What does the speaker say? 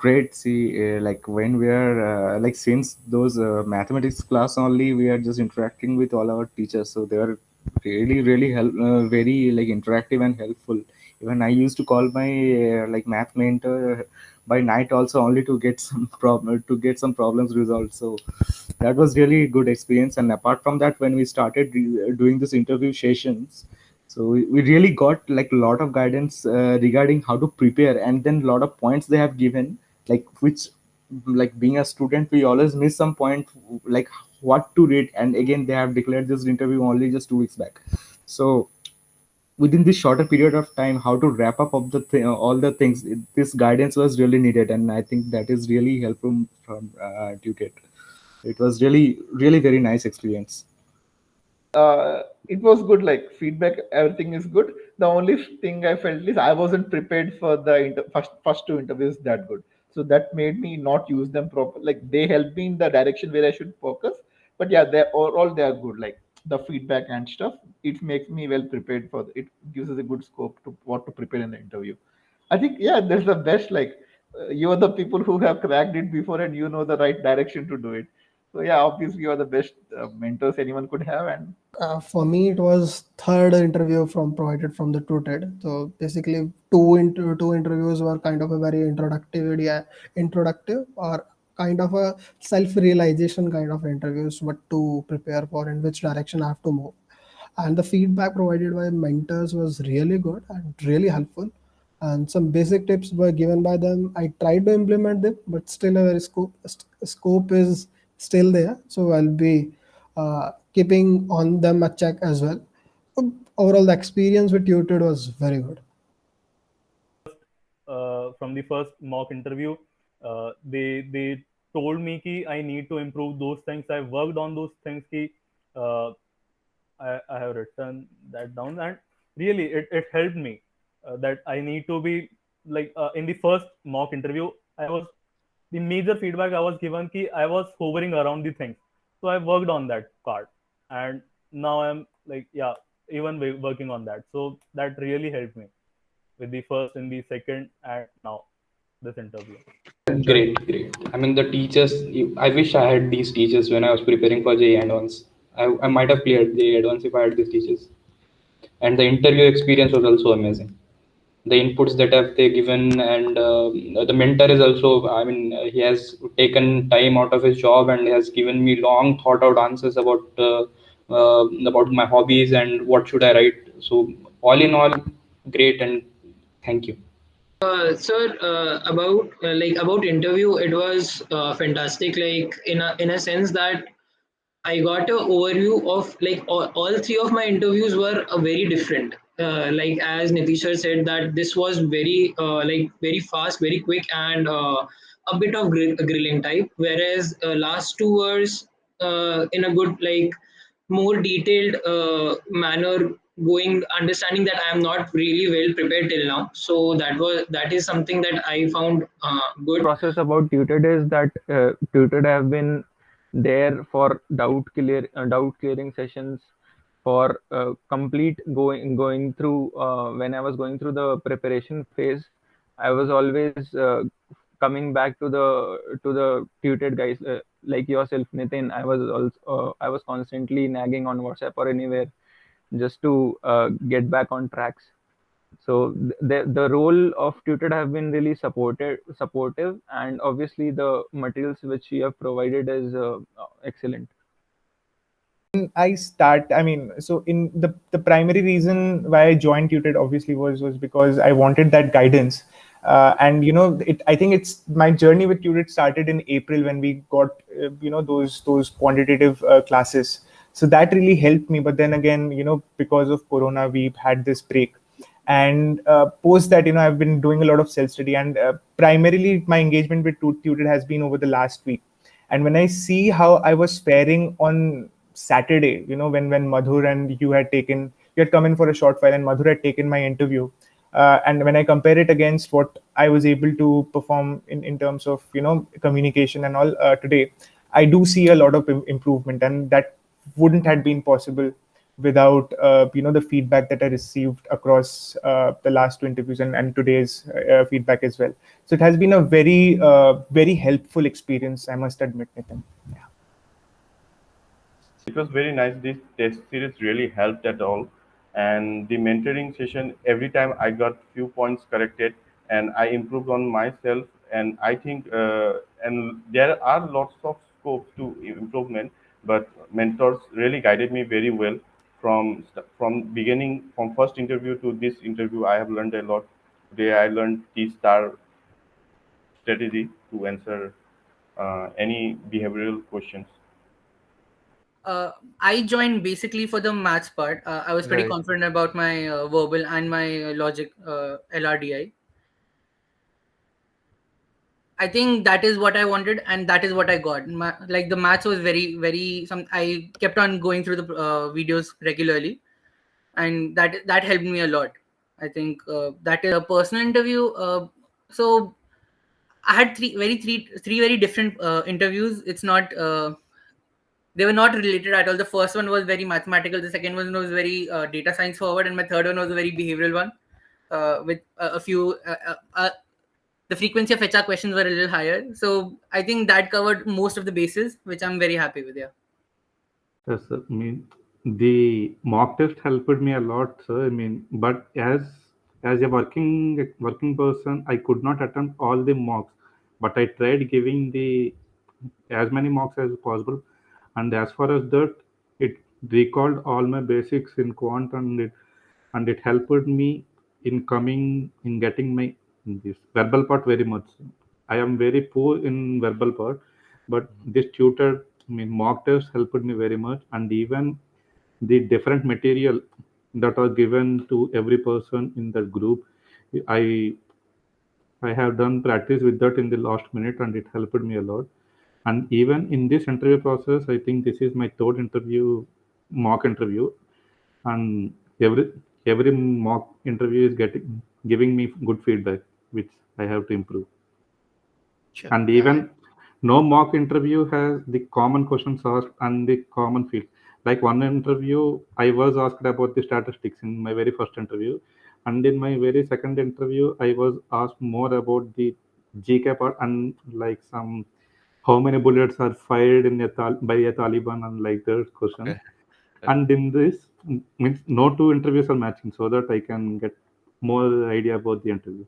great. See, like when we are like since those mathematics class only, we are just interacting with all our teachers, so they are really help, very like interactive and helpful. Even I used to call my like math mentor by night also, only to get some problem, to get some problems resolved. So that was really good experience. And apart from that, when we started doing this interview sessions, so we really got like a lot of guidance regarding how to prepare, and then a lot of points they have given, like which, like being a student, we always miss some point, like what to read. And again, they have declared this interview only just 2 weeks back. So within this shorter period of time, how to wrap up of the all the things, this guidance was really needed, and I think that is really helpful from Duket. It was really very nice experience. It was good, like feedback, everything is good. The only thing I felt is I wasn't prepared for the first two interviews that good, so that made me not use them proper. Like they helped me in the direction where I should focus, but yeah, they overall they are good. Like the feedback and stuff, it makes me well prepared for it. Gives us a good scope to what to prepare in the interview. I think yeah, that's the best. Like you are the people who have cracked it before, and you know the right direction to do it. So yeah, obviously you are the best mentors anyone could have. And For me, it was third interview from provided from the TUTED. So basically, two interviews were kind of a very introductive, yeah, introductive or kind of a self-realization kind of interviews, what to prepare for, in which direction I have to move. And the feedback provided by mentors was really good and really helpful. And some basic tips were given by them. I tried to implement them, but still a very scope is still there. So I'll be keeping on them a check as well. Overall, the experience with Tutored was very good. From the first mock interview, they told me कि I need to improve those things. I worked on those things. कि uh, I have written that down, and really it helped me that I need to be like in the first mock interview. I was the major feedback I was given कि I was hovering around the things, so I worked on that part, and now I'm like yeah, even working on that. So that really helped me with the first and the second and now this interview. Great, great. I mean, the teachers, I wish I had these teachers when I was preparing for JEE Advance. I might have cleared JEE Advance if I had these teachers. And the interview experience was also amazing. The inputs that have they given, and the mentor is also, I mean, he has taken time out of his job and has given me long thought out answers about my hobbies and what should I write. So all in all, great, and thank you. Sir, about interview, it was fantastic. Like in a sense that I got an overview of like all three of my interviews were very different. Like as Nitisha said that this was very like very fast, very quick, and a bit of grilling type. Whereas last two was in a good like more detailed manner, going understanding that I am not really well prepared till now. So that is something that I found good. Process about Tutored is that Tutored have been there for doubt clearing sessions, for complete going through when I was going through the preparation phase. I was always coming back to the tutored guys like yourself, Nitin. I was constantly nagging on WhatsApp or anywhere just to get back on tracks. So the role of tutored have been really supportive, and obviously the materials which you have provided is excellent. I mean, so in the primary reason why I joined Tutored obviously was because I wanted that guidance. And I think it's my journey with Tutored started in April when we got those quantitative classes. So that really helped me. But then again, because of Corona, we've had this break. And post that, I've been doing a lot of self study, and primarily my engagement with Tutored has been over the last week. And when I see how I was faring on Saturday, when Madhur and you had come in for a short while, and Madhur had taken my interview. And when I compare it against what I was able to perform in terms of, communication and all today, I do see a lot of improvement, and that wouldn't have been possible without the feedback that I received across the last two interviews and today's feedback as well. So it has been a very helpful experience, I must admit, Nitin. Yeah. It was very nice. This test series really helped at all, and the mentoring session. Every time I got few points corrected, and I improved on myself. And I think, and there are lots of scopes to improvement, but mentors really guided me very well from beginning, from first interview to this interview. I have learned a lot. Today I learned the STAR strategy to answer any behavioral questions. I joined basically for the maths part. I was pretty Right. confident about my verbal and my logic LRDI. I think that is what I wanted, and that is what I got. Like the maths was very, very. I kept on going through the videos regularly, and that helped me a lot. I think that is a personal interview. So I had three very different interviews. It's not. They were not related at all. The first one was very mathematical. The second one was very data science forward, and my third one was a very behavioral one, with a few. The frequency of HR questions were a little higher, so I think that covered most of the bases, which I'm very happy with. Yeah. Yes, sir. I mean, the mock test helped me a lot, sir. I mean, but as a working person, I could not attempt all the mocks, but I tried giving the as many mocks as possible. And as far as that, it recalled all my basics in quant, and it helped me in getting my this verbal part very much. I am very poor in verbal part, but this tutor, I mean, mock test helped me very much, and even the different material that are given to every person in that group, I I have done practice with that in the last minute, and it helped me a lot. And even in this interview process, I think this is my third interview, mock interview, and every mock interview is giving me good feedback, which I have to improve. Sure. And even no mock interview has the common questions asked and the common field. Like one interview, I was asked about the statistics in my very first interview, and in my very second interview, I was asked more about the GK part and like some how many bullets are fired in by a Taliban and like those questions. Okay. And in this means no two interviews are matching, so that I can get more idea about the interview.